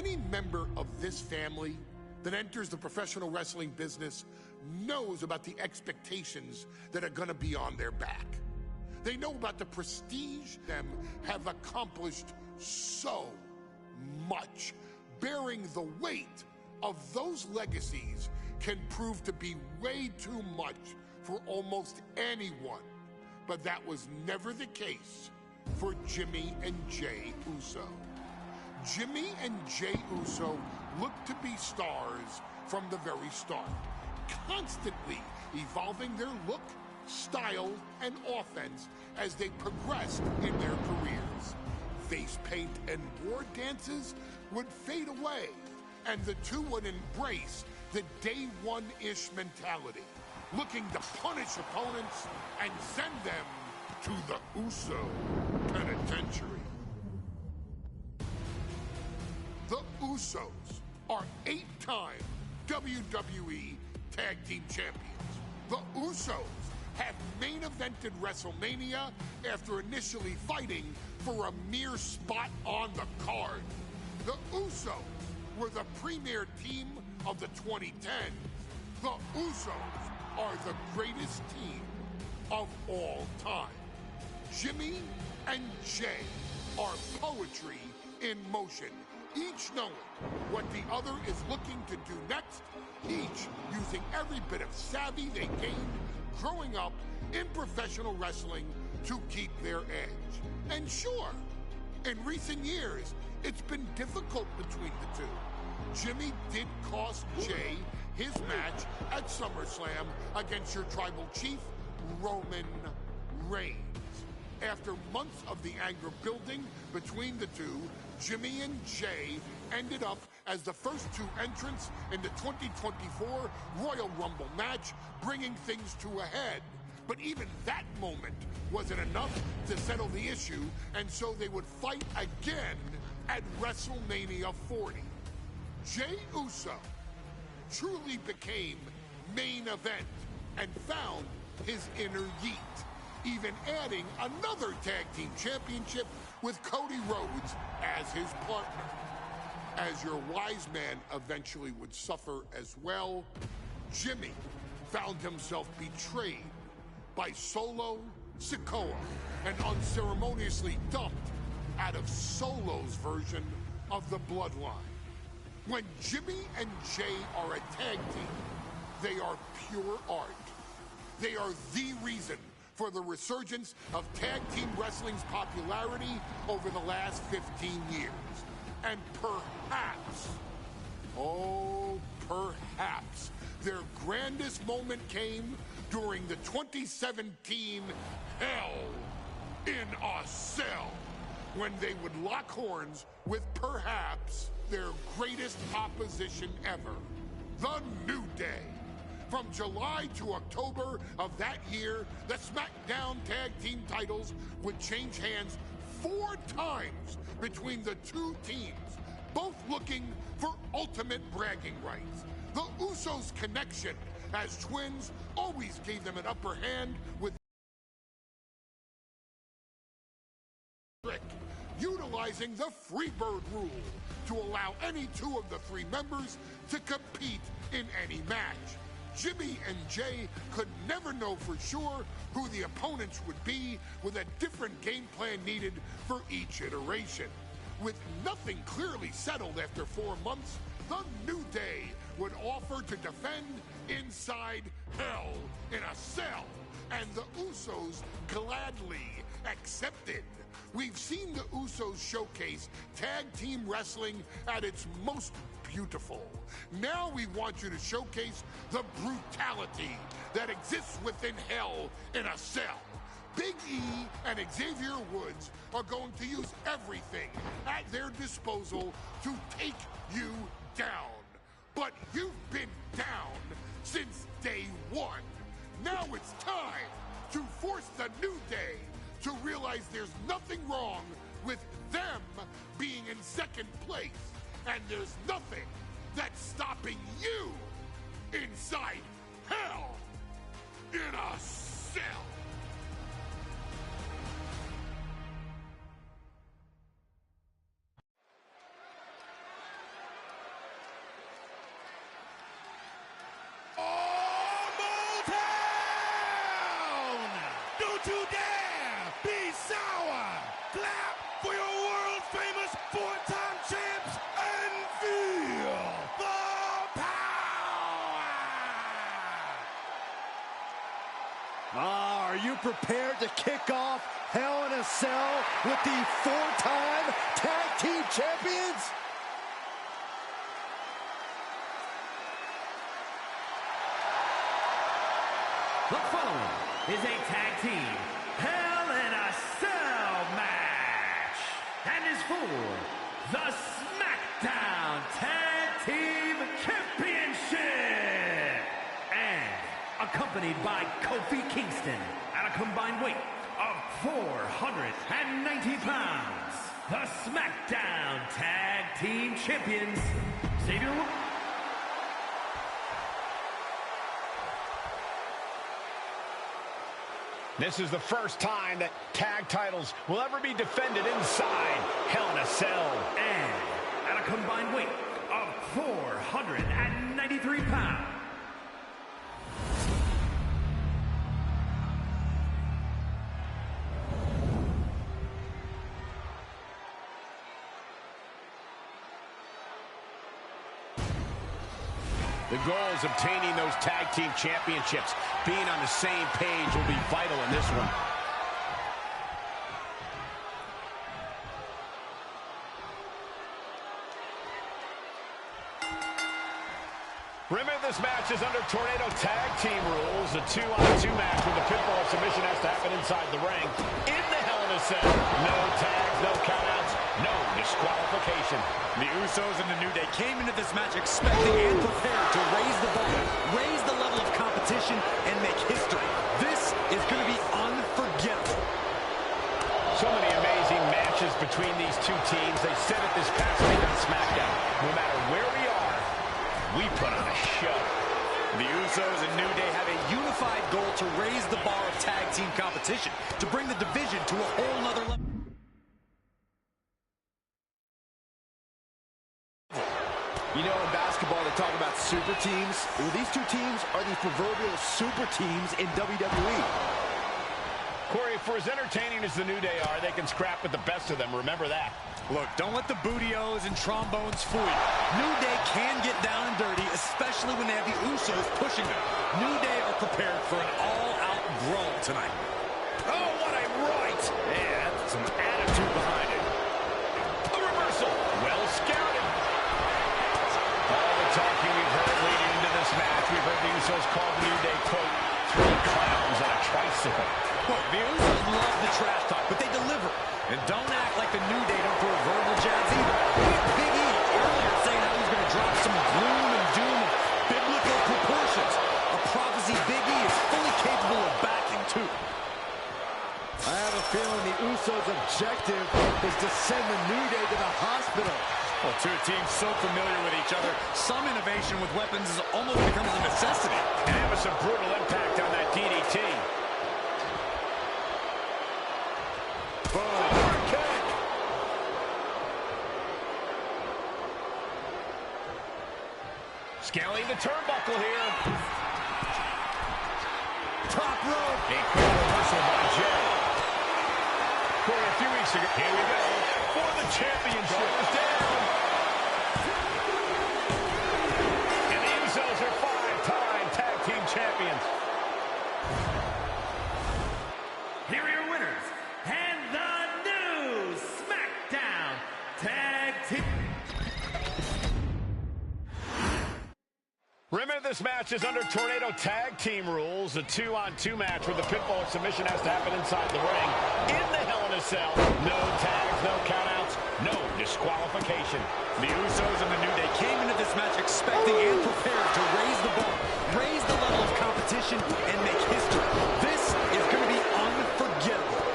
Any member of this family that enters the professional wrestling business knows about the expectations that are going to be on their back. They know about the prestige them have accomplished so much. Bearing the weight of those legacies can prove to be way too much for almost anyone. But that was never the case for Jimmy and Jey Uso. Jimmy and Jey Uso looked to be stars from the very start, constantly evolving their look, style, and offense as they progressed in their careers. Face paint and war dances would fade away, and the two would embrace the day one-ish mentality, looking to punish opponents and send them to the Uso penitentiary. The Usos are 8-time WWE Tag Team Champions. The Usos have main evented WrestleMania after initially fighting for a mere spot on the card. The Usos were the premier team of the 2010s. The Usos are the greatest team of all time. Jimmy and Jey are poetry in motion, each knowing what the other is looking to do next, each using every bit of savvy they gained growing up in professional wrestling to keep their edge. And sure, in recent years, it's been difficult between the two. Jimmy did cost Jey his match at SummerSlam against your tribal chief, Roman Reigns. After months of the anger building between the two, Jimmy and Jey ended up as the first two entrants in the 2024 Royal Rumble match, bringing things to a head. But even that moment wasn't enough to settle the issue, and so they would fight again at WrestleMania 40. Jey Uso truly became main event and found his inner yeet, even adding another tag team championship with Cody Rhodes as his partner. As your wise man eventually would suffer as well, Jimmy found himself betrayed by Solo Sikoa and unceremoniously dumped out of Solo's version of the Bloodline. When Jimmy and Jey are a tag team, they are pure art. They are the reason for the resurgence of tag team wrestling's popularity over the last 15 years. And perhaps, oh, perhaps, their grandest moment came during the 2017 Hell in a Cell, when they would lock horns with perhaps their greatest opposition ever, The New Day. From July to October of that year, the SmackDown Tag Team titles would change hands 4 times between the two teams, both looking for ultimate bragging rights. The Usos' connection as twins always gave them an upper hand with utilizing the Freebird rule to allow any two of the 3 members to compete in any match. Jimmy and Jey could never know for sure who the opponents would be, with a different game plan needed for each iteration. With nothing clearly settled after 4 months, the New Day would offer to defend inside Hell in a Cell, and the Usos gladly accepted. We've seen the Usos showcase tag team wrestling at its most beautiful. Now we want you to showcase the brutality that exists within Hell in a Cell. Big E and Xavier Woods are going to use everything at their disposal to take you down. But you've been down since day one. Now it's time to force the New Day to realize there's nothing wrong with them being in second place, and there's nothing that's stopping you inside Hell in a Cell. you prepared to kick off Hell in a Cell with the 4-time Tag Team Champions? The following is a tag team Hell in a Cell match and is for the SmackDown Tag Team Championship and accompanied by Kofi Kingston at a combined weight of 490 pounds. The SmackDown Tag Team Champions, Xavier. This is the first time that tag titles will ever be defended inside Hell in a Cell. And at a combined weight of 493 pounds. The goal is obtaining those tag team championships. Being on the same page will be vital in this one. Remember, this match is under Tornado Tag Team rules. A 2-on-2 match with the pinfall submission has to happen inside the ring. In the Hell in a Cell. No tags, no countouts, no disqualification. The Usos and the New Day came into this match expecting and prepared to raise the bar, raise the level of competition, and make history. This is going to be unforgettable. So many amazing matches between these two teams. They said it this past week on SmackDown. No matter where we are, we put on a show. The Usos and New Day have a unified goal to raise the bar of tag team competition, to bring the division to a whole nother level. You know, in basketball, they talk about super teams. Well, these two teams are the proverbial super teams in WWE. Corey, for as entertaining as the New Day are, they can scrap with the best of them. Remember that. Look, don't let the booty-os and trombones fool you. New Day can get down and dirty, especially when they have the Usos pushing them. New Day are prepared for an all-out brawl tonight. Oh, what a right! Yeah, that's some attitude behind it. A reversal. Well scouted. All the talking we've heard leading into this match, we've heard the Usos call the New Day, quote, 3 clowns on a tricycle. Look, the Usos love the trash talk, but they deliver. And don't act like the New Day don't throw verbal jabs either. We had Big E earlier saying how he's going to drop some gloom and doom of biblical proportions. A prophecy Big E is fully capable of backing, too. I have a feeling the Usos' objective is to send the New Day to the hospital. Well, two teams so familiar with each other, some innovation with weapons almost becomes a necessity. And having some brutal impact on that DDT. Scaling the turnbuckle here. Top rope. A quick reversal by Jay. Corey, a few weeks ago. Here we go. For the championship. Goes down. And the Usos are 5-time tag team champions. Here are your winners and the new SmackDown Tag Team. Remember, this match is under Tornado Tag Team rules. A 2-on-2 match where the pinfall submission has to happen inside the ring. In the Hell in a Cell. No tags, no countouts, no disqualification. The Usos and the New Day came into this match expecting and prepared to raise the bar, raise the level of competition, and make history. This is going to be unforgettable.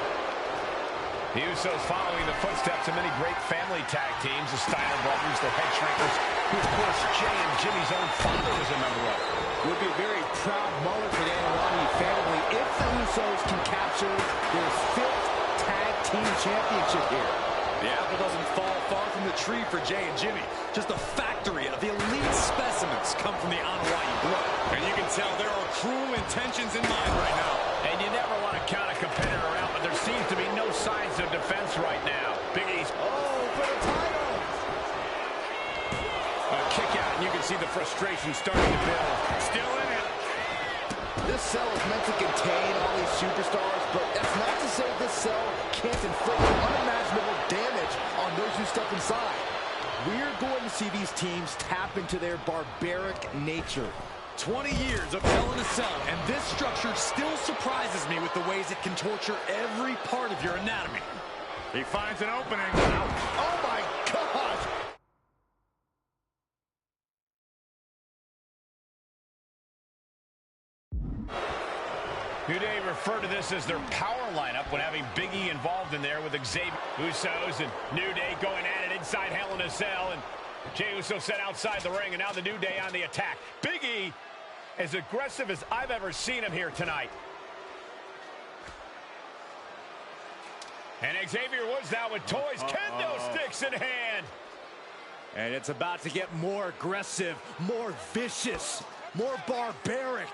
The Usos following the footsteps of many great family tag teams, the Steiner brothers, the Head Shrinkers, who, of course, Jay and Jimmy's own father was a member of. It would be a very proud moment for the Anarani family if the Usos can capture their 5th tag team championship here. The apple doesn't fall far from the tree for Jay and Jimmy. Just a factory of the elite specimens come from the Anarani blood. And you can tell there are cruel intentions in mind right now. And you never want to count a competitor out, but there seems to be no signs of defense right now. Big E's. Oh, for the title! A kick out, and you can see the frustration starting to build. Still in it. This cell is meant to contain all these superstars, but that's not to say this cell can't inflict unimaginable damage on those who step inside. We're going to see these teams tap into their barbaric nature. 20 years of Hell in a Cell, and this structure still surprises me with the ways it can torture every part of your anatomy. He finds an opening. Oh my gosh! New Day refer to this as their power lineup when having Big E involved in there with Xavier. Usos and New Day going at it inside Hell in a Cell, and Jey Uso set outside the ring, and now the New Day on the attack. Big E, as aggressive as I've ever seen him here tonight. And Xavier Woods now with toys, kendo sticks in hand. And it's about to get more aggressive, more vicious, more barbaric.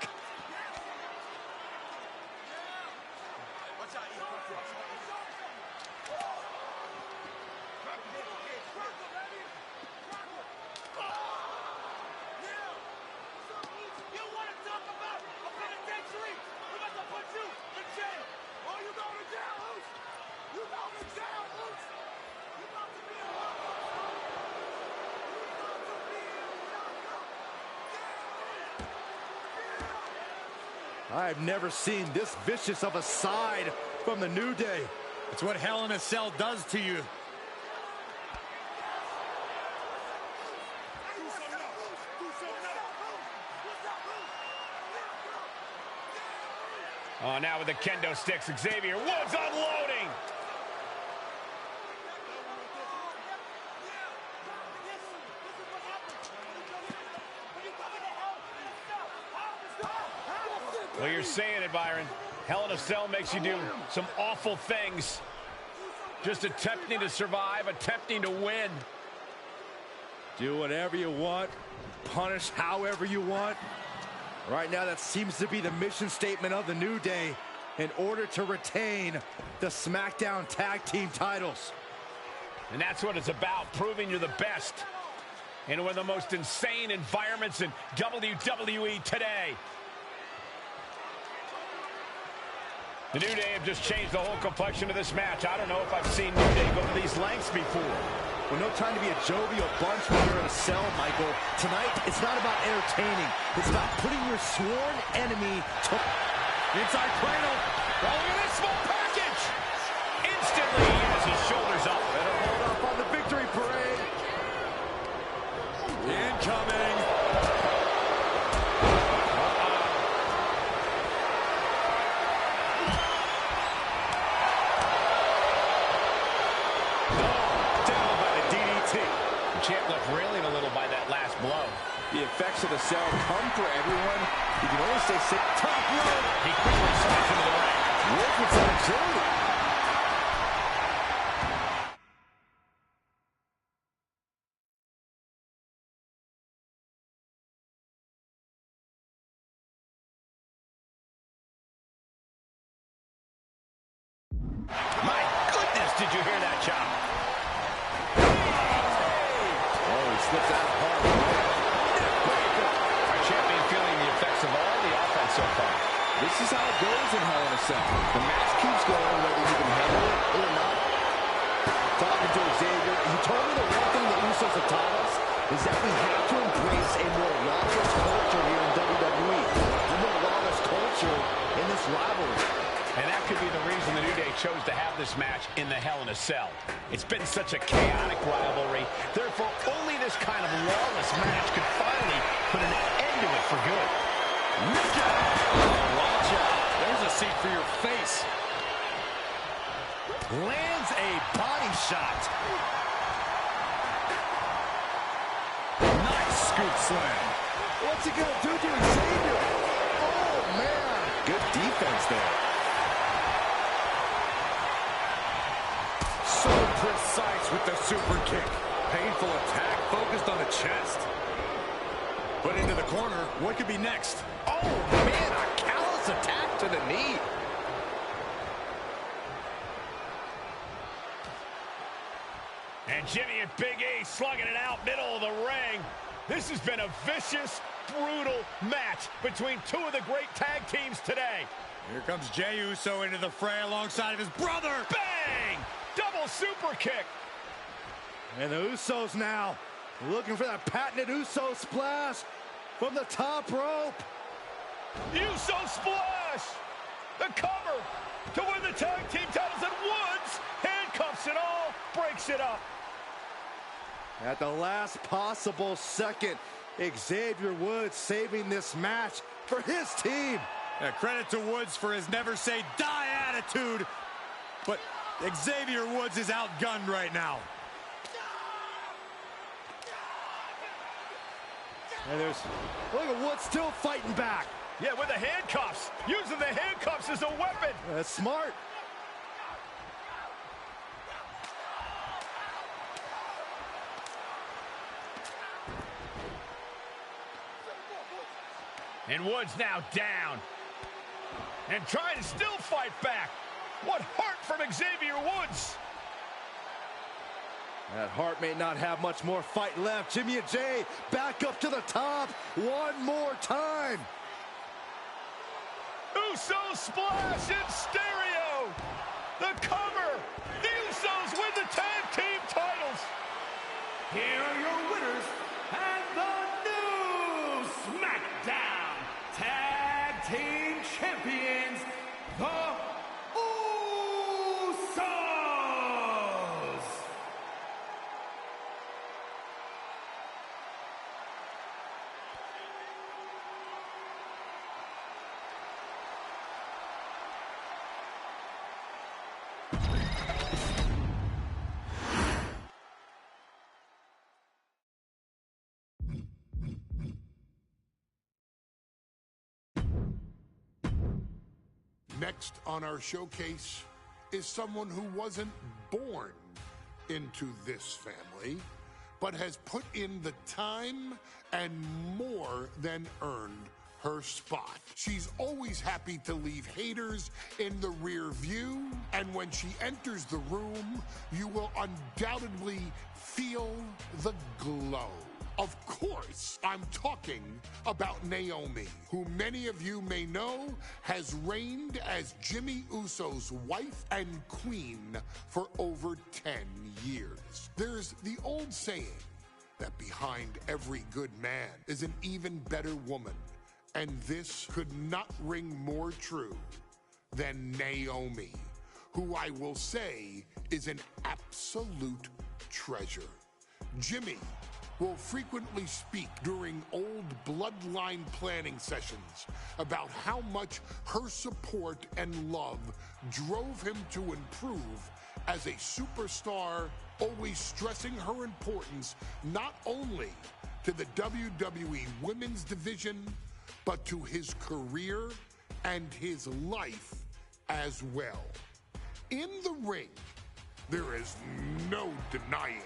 I've never seen this vicious of a side from the New Day. It's what Hell in a Cell does to you. Oh, now with the kendo sticks, Xavier Woods unloading. Well, you're saying it, Byron. Hell in a Cell makes you do some awful things. Just attempting to survive, attempting to win. Do whatever you want, punish however you want. Right now, that seems to be the mission statement of the New Day in order to retain the SmackDown Tag Team titles. And that's what it's about, proving you're the best in one of the most insane environments in WWE today. The New Day have just changed the whole complexion of this match. I don't know if I've seen New Day go to these lengths before. Well, no time to be a jovial bunch when you're in a cell, Michael. Tonight, it's not about entertaining. It's about putting your sworn enemy to... Inside cradle. Oh, look at this small package. Instantly, he has his shoulders up. Better hold up on the victory parade. Incoming. Champ left railing a little by that last blow. The effects of the cell come for everyone. You can only stay sick. Top rope. He quickly slides into the ring. Work with some agility. My goodness, did you hear that chop? Slips out hard. Our champion feeling the effects of all the offense so far. This is how it goes in Hell in a Cell. The match keeps going whether you can handle it or not. Talking to Xavier, he told me the one thing the Usos have taught us is that we have to embrace a more lawless culture here in WWE. A more lawless culture in this rivalry. And that could be the reason the New Day chose to have this match in the Hell in a Cell. It's been such a chaotic rivalry. Therefore, only this kind of lawless match could finally put an end to it for good. Look out! Oh, watch out. There's a seat for your face. Lands a body shot. Nice scoop slam. What's he going to do to Xavier? Oh, man. Good defense there. So precise with the super kick. Painful attack focused on the chest. But into the corner, what could be next? Oh, man, a callous attack to the knee. And Jimmy and Big E slugging it out middle of the ring. This has been a vicious, brutal match between two of the great tag teams today. Here comes Jey Uso into the fray alongside of his brother. Bang! Double super kick. And the Usos now looking for that patented Uso splash from the top rope. Uso splash! The cover to win the tag team titles, and Woods handcuffs it all, breaks it up. At the last possible second, Xavier Woods saving this match for his team. Yeah, credit to Woods for his never say die attitude, but Xavier Woods is outgunned right now. And look at Woods still fighting back. Yeah, with the handcuffs, using the handcuffs as a weapon. That's smart. And Woods now down. And trying to still fight back. What heart from Xavier Woods. That Hart may not have much more fight left. Jimmy and Jey back up to the top one more time. Uso splash in stereo. The cover. The Usos win the tag team titles. Here are your winners and the new SmackDown Tag Team Champions, the Usos. Next on our showcase is someone who wasn't born into this family, but has put in the time and more than earned her spot. She's always happy to leave haters in the rear view, and when she enters the room, you will undoubtedly feel the glow. Of course, I'm talking about Naomi, who many of you may know has reigned as Jimmy Uso's wife and queen for over 10 years. There's the old saying that behind every good man is an even better woman, and this could not ring more true than Naomi, who I will say is an absolute treasure. Jimmy will frequently speak during old bloodline planning sessions about how much her support and love drove him to improve as a superstar, always stressing her importance not only to the WWE Women's Division, but to his career and his life as well. In the ring, there is no denying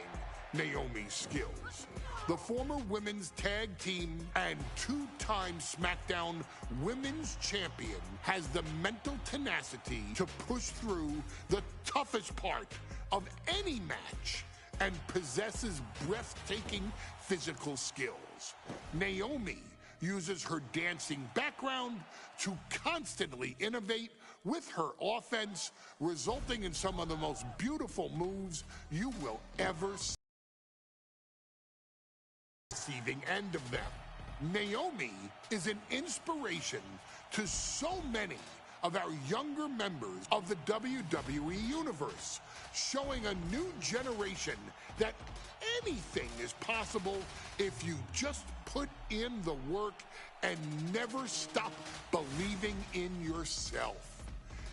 Naomi's skills. The former women's tag team and two-time SmackDown Women's Champion has the mental tenacity to push through the toughest part of any match and possesses breathtaking physical skills. Naomi uses her dancing background to constantly innovate with her offense, resulting in some of the most beautiful moves you will ever see. Receiving end of them. Naomi is an inspiration to so many of our younger members of the WWE Universe, showing a new generation that anything is possible if you just put in the work and never stop believing in yourself.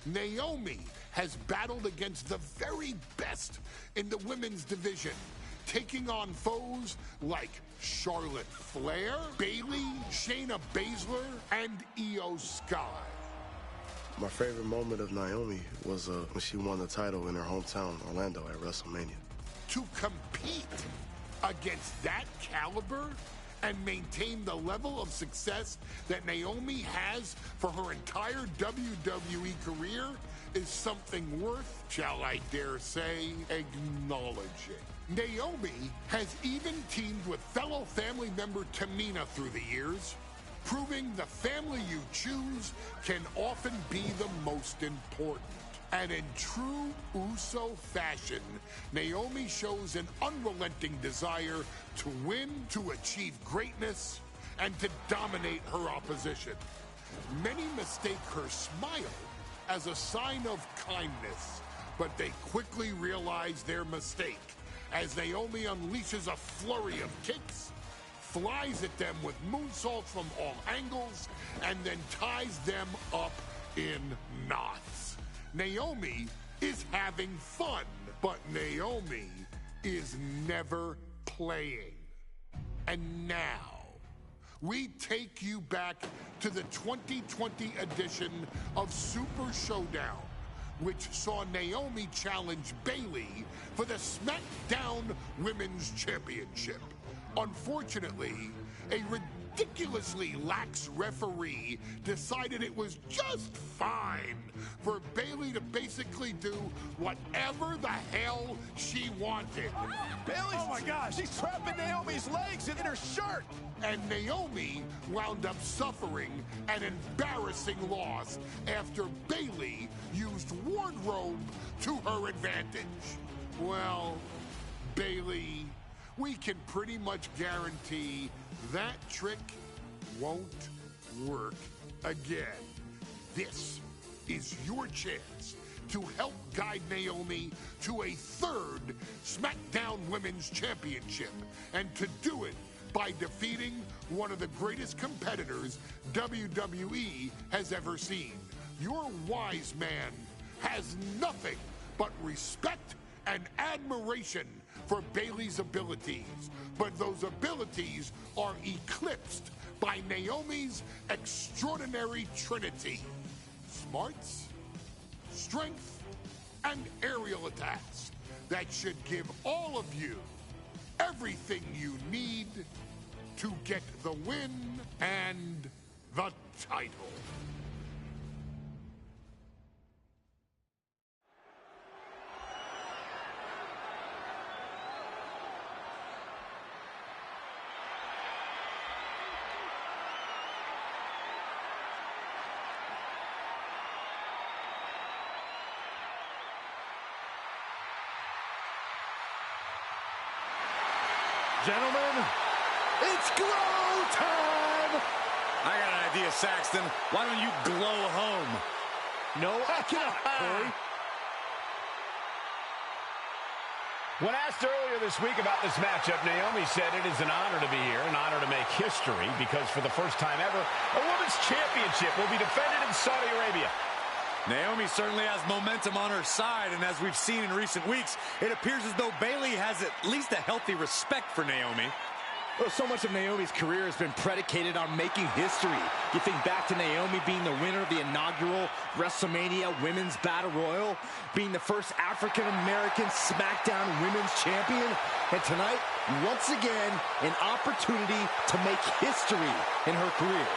Naomi has battled against the very best in the women's division, taking on foes like Charlotte Flair, Bayley, Shayna Baszler, and Io Sky. My favorite moment of Naomi was when she won the title in her hometown, Orlando, at WrestleMania. To compete against that caliber and maintain the level of success that Naomi has for her entire WWE career is something worth, shall I dare say, acknowledging. Naomi has even teamed with fellow family member Tamina through the years, proving the family you choose can often be the most important. And in true Uso fashion, Naomi shows an unrelenting desire to win, to achieve greatness, and to dominate her opposition. Many mistake her smile as a sign of kindness, but they quickly realize their mistake as Naomi unleashes a flurry of kicks, flies at them with moonsaults from all angles, and then ties them up in knots. Naomi is having fun, but Naomi is never playing. And now, we take you back to the 2020 edition of Super Showdown, which saw Naomi challenge Bayley for the SmackDown Women's Championship. Unfortunately, a ridiculously lax referee decided it was just fine for Bayley to basically do whatever the hell she wanted. Oh my gosh, she's trapping Naomi's legs in her shirt. And Naomi wound up suffering an embarrassing loss after Bayley used wardrobe to her advantage. Well, Bayley, we can pretty much guarantee that trick won't work again. This is your chance to help guide Naomi to a third SmackDown Women's Championship, and to do it by defeating one of the greatest competitors WWE has ever seen. Your wise man has nothing but respect and admiration for Bayley's abilities, but those abilities are eclipsed by Naomi's extraordinary trinity: smarts, strength, and aerial attacks that should give all of you everything you need to get the win and the title. Gentlemen, it's glow time! I got an idea, Saxton. Why don't you glow home? No, I cannot, Corey. When asked earlier this week about this matchup, Naomi said it is an honor to be here, an honor to make history, because for the first time ever, a women's championship will be defended in Saudi Arabia. Naomi certainly has momentum on her side, and as we've seen in recent weeks, it appears as though Bayley has at least a healthy respect for Naomi. Well, so much of Naomi's career has been predicated on making history. You think back to Naomi being the winner of the inaugural WrestleMania Women's Battle Royal, being the first African-American SmackDown Women's Champion, and tonight, once again, an opportunity to make history in her career.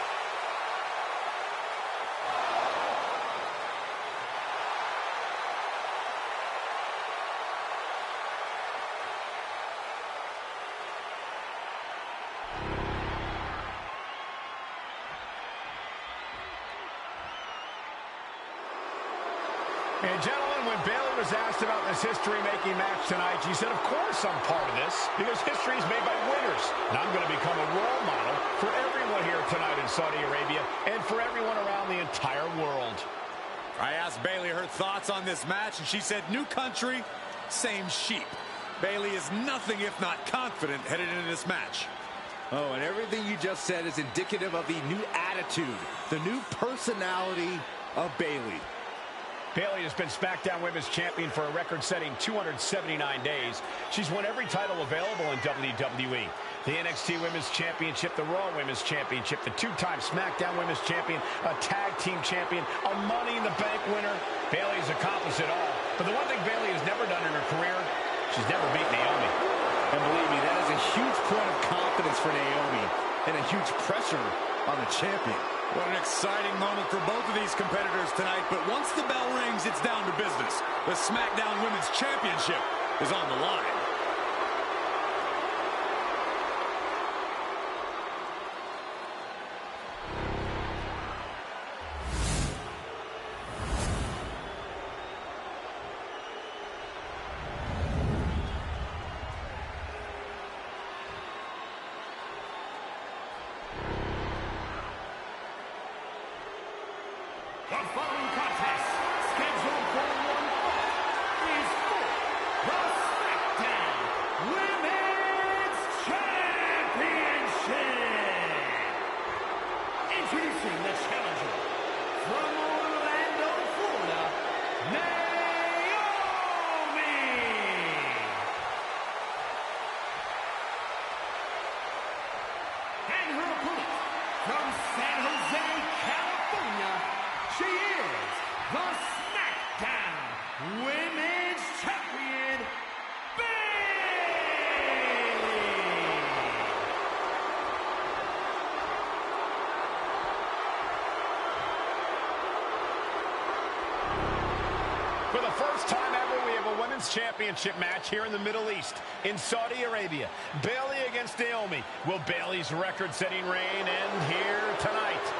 And gentlemen, when Bayley was asked about this history-making match tonight, she said, of course I'm part of this, because history is made by winners. And I'm going to become a role model for everyone here tonight in Saudi Arabia and for everyone around the entire world. I asked Bayley her thoughts on this match, and she said, new country, same sheep. Bayley is nothing if not confident headed into this match. Oh, and everything you just said is indicative of the new attitude, the new personality of Bayley. Bayley has been SmackDown Women's Champion for a record-setting 279 days. She's won every title available in WWE. The NXT Women's Championship, the Raw Women's Championship, the two-time SmackDown Women's Champion, a Tag Team Champion, a Money in the Bank winner. Bayley has accomplished it all. But the one thing Bayley has never done in her career, she's never beat Naomi. And believe me, that is a huge point of confidence for Naomi and a huge pressure on the champion. What an exciting moment for both of these competitors tonight, but once the bell rings, it's down to business. The SmackDown Women's Championship is on the line. The following contest, scheduled for one fall, is for the SmackDown Women's Championship. Introducing the challenger from Orlando, Florida, Naomi. And her opponent from San Jose, California, she is the SmackDown Women's Champion, Bayley. For the first time ever, we have a women's championship match here in the Middle East, in Saudi Arabia. Bayley against Naomi. Will Bayley's record-setting reign end here tonight?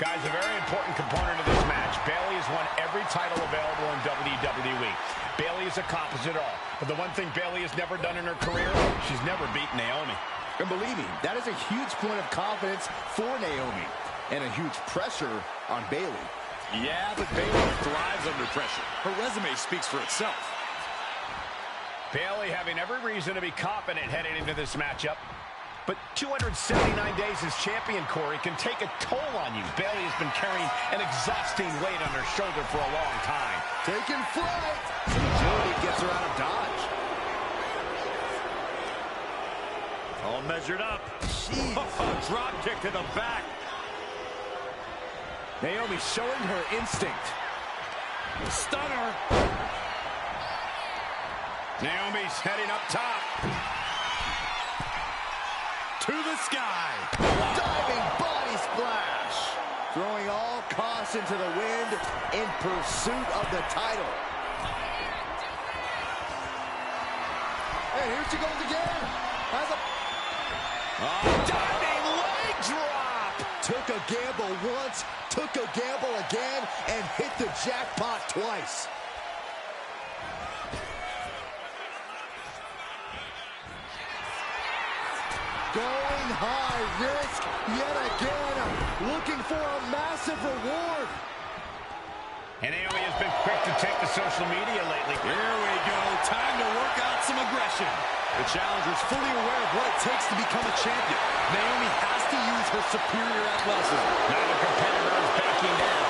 Guys, a very important component of this match. Bayley has won every title available in WWE. Bayley has accomplished it all. But the one thing Bayley has never done in her career, she's never beaten Naomi. And believe me, that is a huge point of confidence for Naomi. And a huge pressure on Bayley. Yeah, but Bayley thrives under pressure. Her resume speaks for itself. Bayley having every reason to be confident heading into this matchup. But 279 days as champion, Corey, can take a toll on you. Bayley has been carrying an exhausting weight on her shoulder for a long time. Taking flight. Some agility gets her out of dodge. All measured up. Jeez. Drop kick to the back. Naomi showing her instinct. Stunner. Naomi's heading up top. To the sky. Diving body splash. Throwing all caution to the wind in pursuit of the title. Hey, here she goes again. Diving leg drop. Took a gamble once, took a gamble again, and hit the jackpot twice. Going high risk yet again, looking for a massive reward. And Naomi has been quick to take to social media lately. Here we go. Time to work out some aggression. The challenger's fully aware of what it takes to become a champion. Naomi has to use her superior athleticism. Neither competitor is backing down.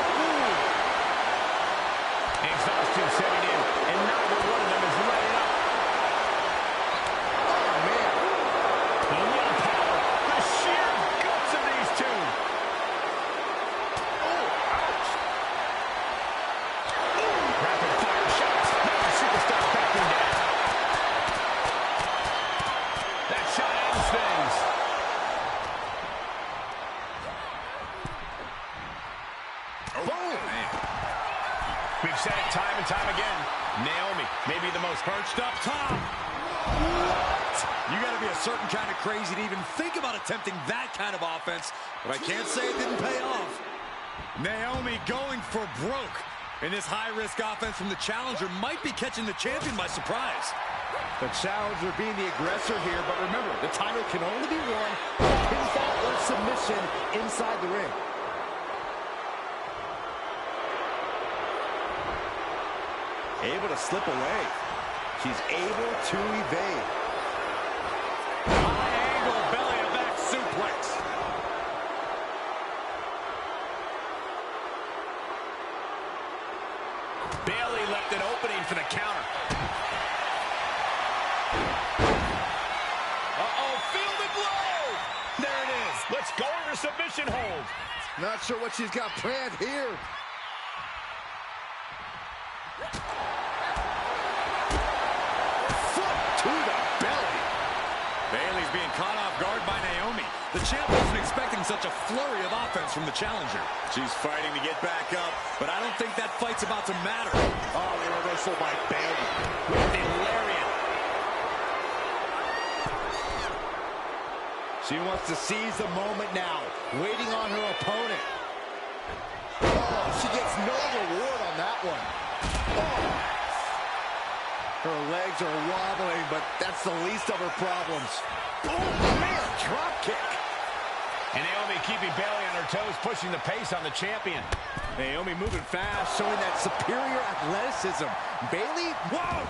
Exhaustion setting in, and neither one of them is letting up. Oh, man. The willpower, the sheer guts of these two. Oh, ouch. Rapid fire shots. Now the superstar backing down. That shot ends things. Oh, man. We've said it time and time again. Naomi may be the most Perched up top. What? You got to be a certain kind of crazy to even think about attempting that kind of offense, but I can't say it didn't pay off. Naomi going for broke. And this high-risk offense from the challenger might be catching the champion by surprise. The challenger being the aggressor here, but remember, the title can only be won by pinfall or submission inside the ring. Able to slip away. She's able to evade. High angle belly-to-back suplex. Bayley left an opening for the counter. Uh-oh, fielded blow! There it is. Let's go into submission hold. Not sure what she's got planned here. Foot to the belly. Bayley's being caught off guard by Naomi. The champ wasn't expecting such a flurry of offense from the challenger. She's fighting to get back up, but I don't think that fight's about to matter. Oh, the reversal by Bayley. With the lariat. She wants to seize the moment now, waiting on her opponent. Oh, she gets no reward on that one. Her legs are wobbling, but that's the least of her problems. Oh, man, drop kick. And Naomi keeping Bayley on her toes, pushing the pace on the champion. Naomi moving fast, showing that superior athleticism. Bayley, whoa!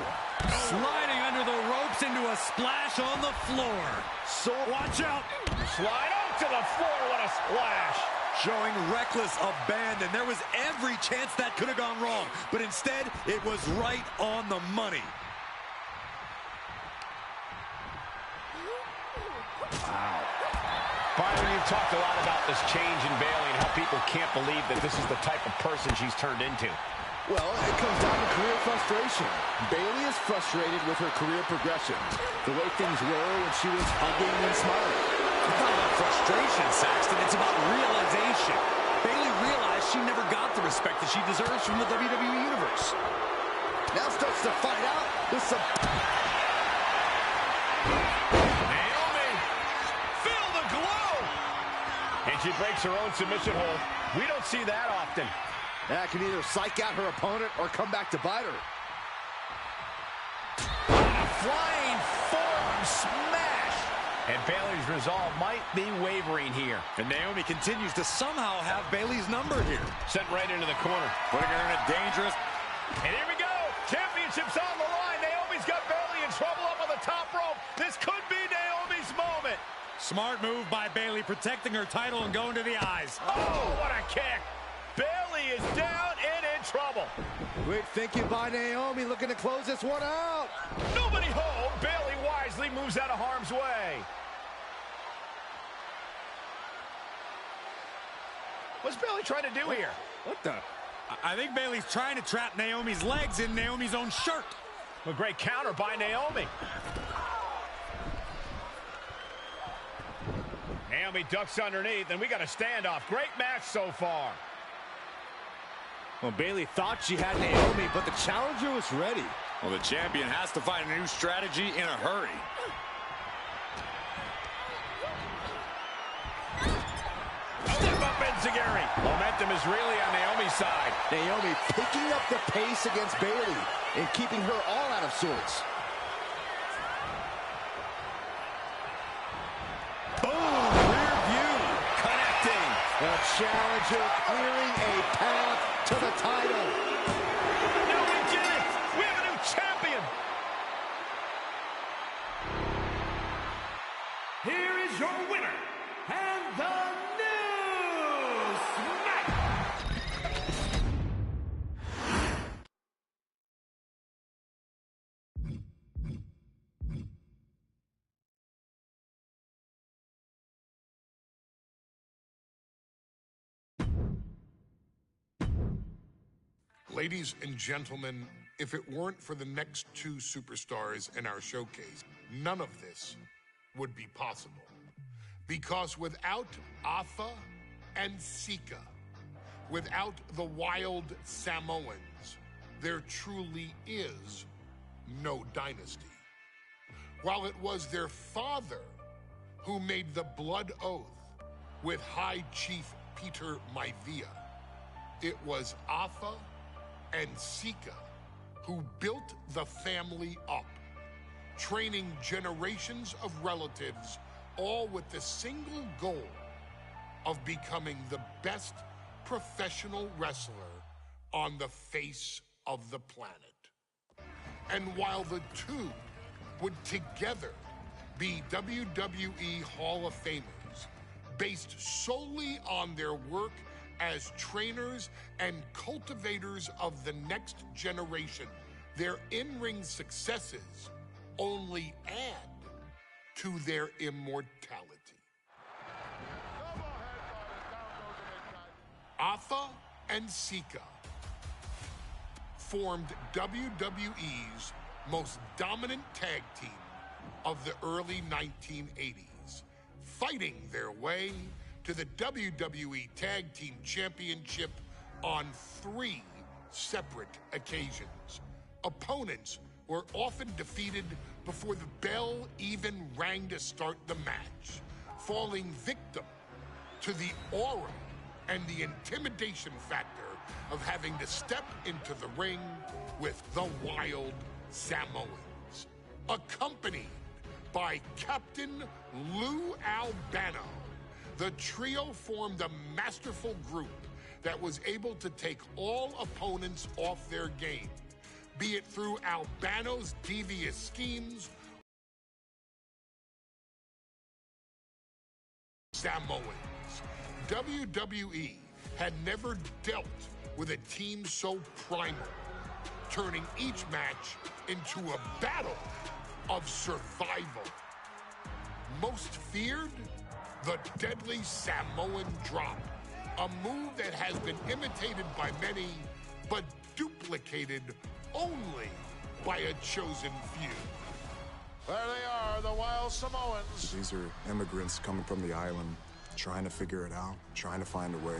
Sliding under the ropes into a splash on the floor. So watch out. Slide out to the floor, what a splash. Showing reckless abandon. There was every chance that could have gone wrong, but instead, it was right on the money. Wow. Byron, you've talked a lot about this change in Bayley and how people can't believe that this is the type of person she's turned into. Well, it comes down to career frustration. Bayley is frustrated with her career progression. The way things were when she was hugging and smiling. It's not about frustration, Saxton. It's about realization. Bayley realized she never got the respect that she deserves from the WWE Universe. Now starts to find out with some... Naomi, feel the glow! And she breaks her own submission hold. We don't see that often. That can either psych out her opponent or come back to bite her. A flying forearm smash! And Bayley's resolve might be wavering here. And Naomi continues to somehow have Bayley's number here. Sent right into the corner. Putting her in a dangerous... And here we go! Championship's on the line. Naomi's got Bayley in trouble up on the top rope. This could be Naomi's moment. Smart move by Bayley, protecting her title and going to the eyes. Oh, what a kick! Bayley is down and in trouble. Quick thinking by Naomi, looking to close this one out. Nobody home. Bayley wisely moves out of harm's way. What's Bayley trying to do here? What the? I think Bayley's trying to trap Naomi's legs in Naomi's own shirt. A great counter by Naomi. Naomi ducks underneath, and we got a standoff. Great match so far. Well, Bayley thought she had Naomi, but the challenger was ready. Well, the champion has to find a new strategy in a hurry. Step up, Enziguri. Momentum is really on Naomi's side. Naomi picking up the pace against Bayley and keeping her all out of sorts. Boom! Rear view. Connecting. The challenger clearing a path to the title. No, we did it. We have a new champion. Here is your winner, and the new Smack. Ladies and gentlemen, if it weren't for the next two superstars in our showcase, none of this would be possible. Because without Afa and Sika, without the wild Samoans, there truly is no dynasty. While it was their father who made the blood oath with High Chief Peter Maivia, it was Afa and Sika who built the family up, training generations of relatives, all with the single goal of becoming the best professional wrestler on the face of the planet. And while the two would together be WWE Hall of Famers, based solely on their work as trainers and cultivators of the next generation, their in-ring successes only add to their immortality. Afa and Sika formed WWE's most dominant tag team of the early 1980s, fighting their way to the WWE Tag Team Championship on 3 separate occasions. Opponents were often defeated before the bell even rang to start the match, falling victim to the aura and the intimidation factor of having to step into the ring with the Wild Samoans, accompanied by Captain Lou Albano. The trio formed a masterful group that was able to take all opponents off their game, be it through Albano's devious schemes, Samoans. WWE had never dealt with a team so primal, turning each match into a battle of survival. Most feared, the deadly Samoan drop, a move that has been imitated by many, but duplicated only by a chosen few. There they are, the Wild Samoans. These are immigrants coming from the island, trying to figure it out, trying to find a way.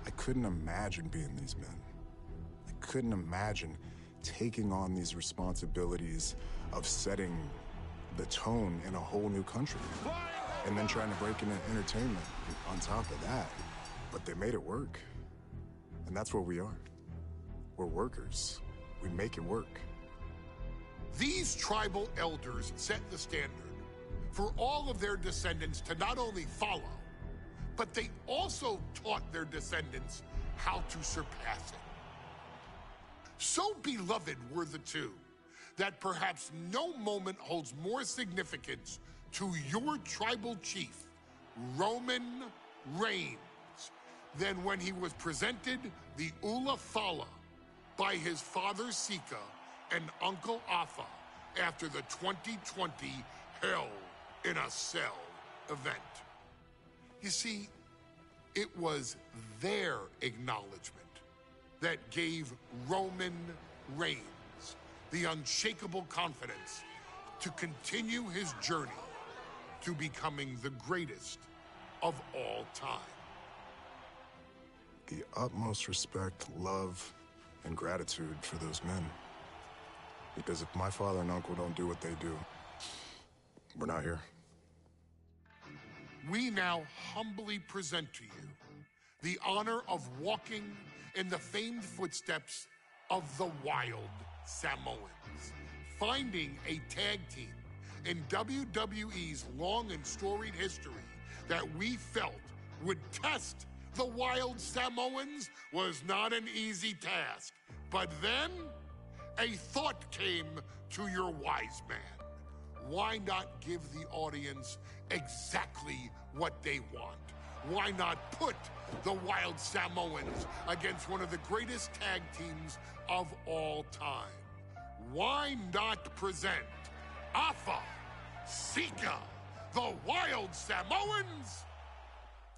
I couldn't imagine being these men. I couldn't imagine taking on these responsibilities of setting the tone in a whole new country. And then trying to break into entertainment on top of that. But they made it work. And that's what we are. We're workers. We make it work. These tribal elders set the standard for all of their descendants to not only follow, but they also taught their descendants how to surpass it. So beloved were the two that perhaps no moment holds more significance to your tribal chief, Roman Reigns, than when he was presented the Ula Fala by his father Sika and Uncle Afa after the 2020 Hell in a Cell event. You see, it was their acknowledgement that gave Roman Reigns the unshakable confidence to continue his journey to becoming the greatest of all time. The utmost respect, love, and gratitude for those men. Because if my father and uncle don't do what they do, we're not here. We now humbly present to you the honor of walking in the famed footsteps of the Wild Samoans, finding a tag team in WWE's long and storied history that we felt would test the Wild Samoans was not an easy task. But then a thought came to your wise man. Why not give the audience exactly what they want? Why not put the Wild Samoans against one of the greatest tag teams of all time? Why not present Afa, Sika, the Wild Samoans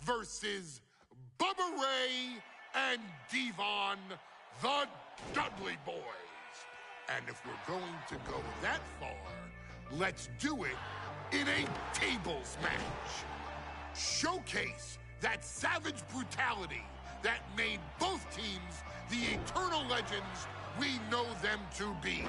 versus Bubba Ray and Devon, the Dudley Boys? And if we're going to go that far, let's do it in a tables match. Showcase that savage brutality that made both teams the eternal legends we know them to be.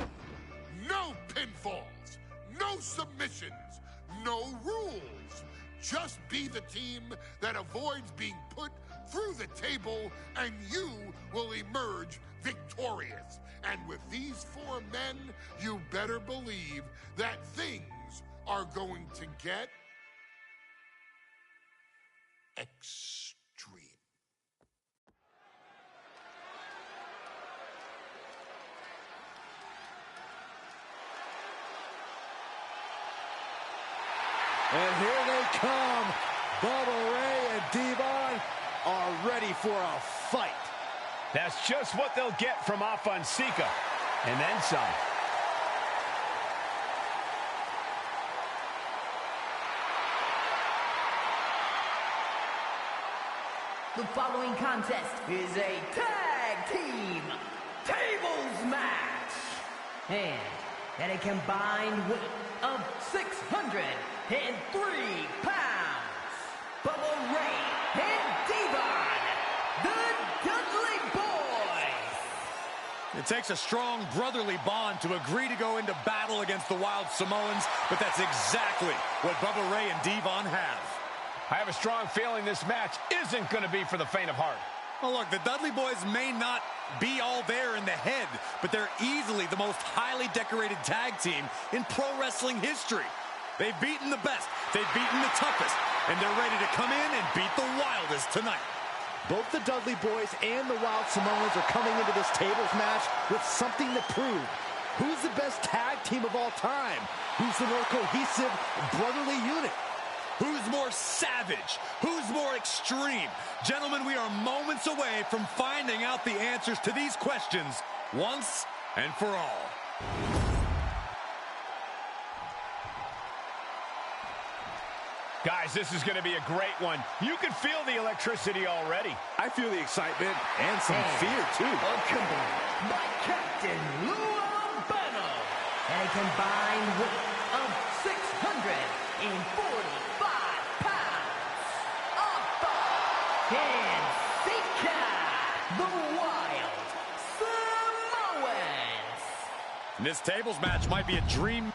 No pinfalls, no submissions, no rules. Just be the team that avoids being put through the table, and you will emerge victorious. And with these four men, you better believe that things are going to get extreme. And here they come. Bubba Ray and Devon are ready for a fight. That's just what they'll get from Afa and Sika, and then some. The following contest is a tag team tables match. And at a combined weight of 603 pounds, Bubba Ray and Devon, the Dudley Boys. It takes a strong brotherly bond to agree to go into battle against the Wild Samoans, but that's exactly what Bubba Ray and Devon have. I have a strong feeling this match isn't going to be for the faint of heart. Well, look, the Dudley Boys may not be all there in the head, but they're easily the most highly decorated tag team in pro wrestling history. They've beaten the best, they've beaten the toughest, and they're ready to come in and beat the wildest tonight. Both the Dudley Boys and the Wild Samoans are coming into this tables match with something to prove. Who's the best tag team of all time? Who's the more cohesive, brotherly unit? Who's more savage? Who's more extreme? Gentlemen, we are moments away from finding out the answers to these questions once and for all. Guys, this is going to be a great one. You can feel the electricity already. I feel the excitement and some fear, too. Accompanied by Captain Lou Albano and a combined weight of 645 pounds. Alpha and Sika, the Wild Samoans. This tables match might be a dream.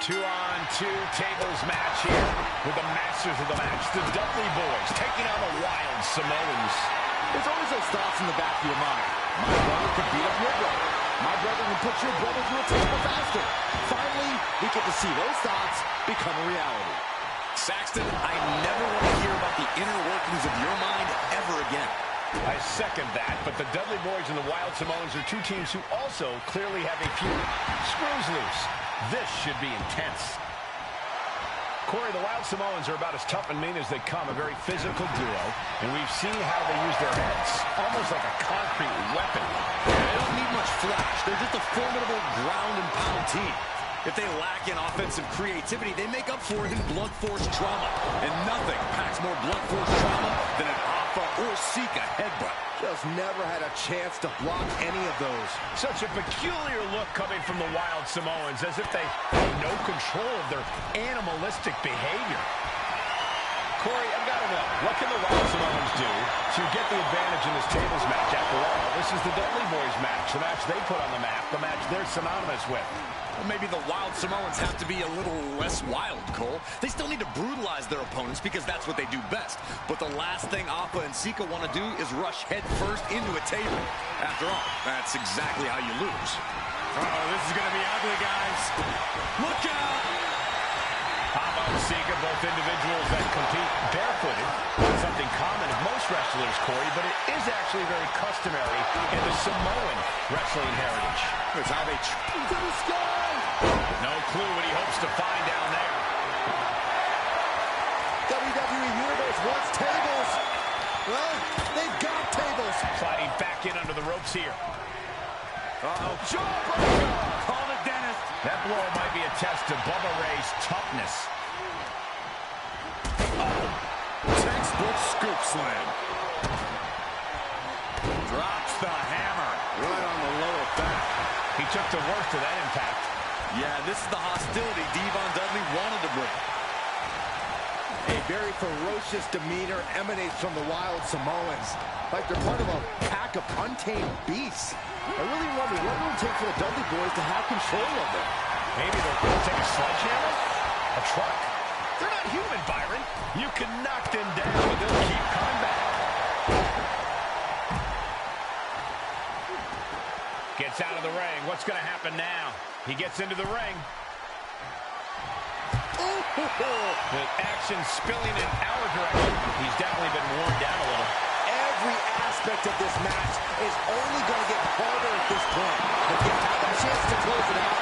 Two-on-two tables match here with the masters of the match, the Dudley Boys, taking on the Wild Samoans. There's always those thoughts in the back of your mind. My brother could beat up your brother. My brother can put your brother through a table faster. Finally, we get to see those thoughts become a reality. Saxton, I never want to hear about the inner workings of your mind ever again. I second that, but the Dudley Boys and the Wild Samoans are two teams who also clearly have a few screws loose. This should be intense. Corey, the Wild Samoans are about as tough and mean as they come, a very physical duo, and we've seen how they use their heads, almost like a concrete weapon. They don't need much flash. They're just a formidable ground and pound team. If they lack in offensive creativity, they make up for it in blunt force trauma. And nothing packs more blunt force trauma than an Alpha or Sika headbutt. Just never had a chance to block any of those. Such a peculiar look coming from the Wild Samoans, as if they have no control of their animalistic behavior. Corey, I've got to know, what can the Wild Samoans do to get the advantage in this tables match? After all, this is the Dudley Boys match, the match they put on the map, the match they're synonymous with. Well, maybe the Wild Samoans have to be a little less wild, Cole. They still need to brutalize their opponents because that's what they do best. But the last thing Alpha and Sika want to do is rush head first into a table. After all, that's exactly how you lose. Uh-oh, this is going to be ugly, guys. Look out! Alpha and Sika, both individuals that compete barefooted. Something common of most wrestlers, Corey, but it is actually very customary in the Samoan wrestling heritage. It's how they to the sky. No clue what he hopes to find down there. WWE Universe wants tables. Well, they've got tables. Sliding back in under the ropes here. Uh-oh. Jawbreaker. Call it, Dennis. That blow might be a test to Bubba Ray's toughness. Textbook scoop slam. Drops the hammer right on the lower back. He took the worst of that impact. Yeah, this is the hostility Devon Dudley wanted to bring. A very ferocious demeanor emanates from the Wild Samoans, like they're part of a pack of untamed beasts. I really wonder what it will take for the Dudley Boys to have control of them. Maybe they'll take a sledgehammer? A truck? They're not human, Byron. You can knock them down, but they'll keep coming back. Gets out of the ring. What's going to happen now? He gets into the ring. The action spilling in our direction. He's definitely been worn down a little. Every aspect of this match is only going to get harder at this point. If you have a chance to close it out,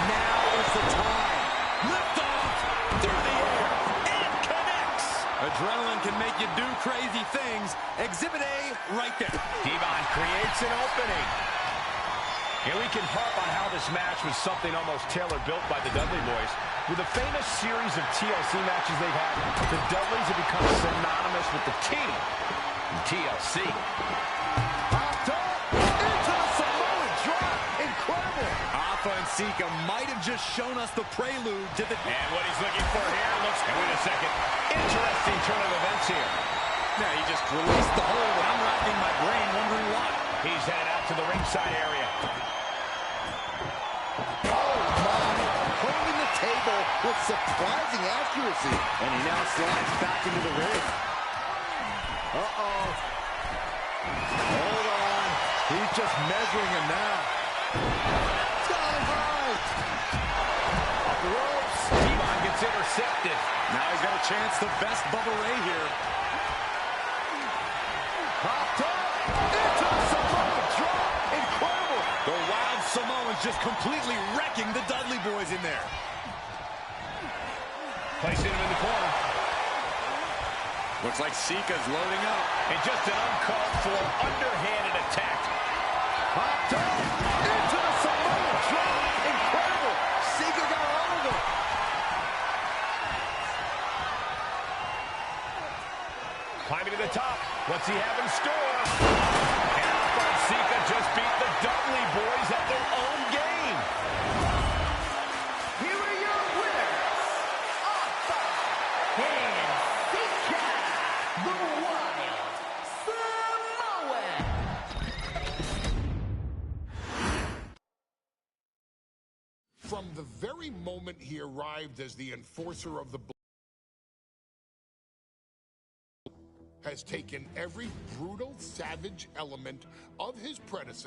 now is the time. Lift off through the air and connects. Adrenaline can make you do crazy things. Exhibit A right there. Devon creates an opening. And we can harp on how this match was something almost tailor-built by the Dudley Boys. With the famous series of TLC matches they've had, the Dudleys have become synonymous with the team in TLC. Popped up into the Samoan drop. Incredible. Alpha and Sika might have just shown us the prelude to the... And what he's looking for here looks... And wait a second. Interesting turn of events here. Now, he just released the hold, and I'm racking my brain wondering why. He's headed out to the ringside area. Oh, my. Holding the table with surprising accuracy. And he now slides back into the ring. Uh-oh. Hold on. He's just measuring him now. Sky high. Off the ropes. Devon gets intercepted. Now he's got a chance to best Bubba Ray here. Popped up. Into the Samoa drop. Incredible. The Wild Samoans just completely wrecking the Dudley Boys in there. Placing him in the corner. Looks like Sika's loading up. And just an uncalled for underhanded attack. Popped up. Into the Samoa drop. Incredible. Sika got all of it. Climbing to the top. What's he have in store? And Alpha and Sika just beat the Dudley Boys at their own game. Here are your winners, Alpha and Sika, the Wild Samoans. From the very moment he arrived as the enforcer of the has taken every brutal, savage element of his predecessor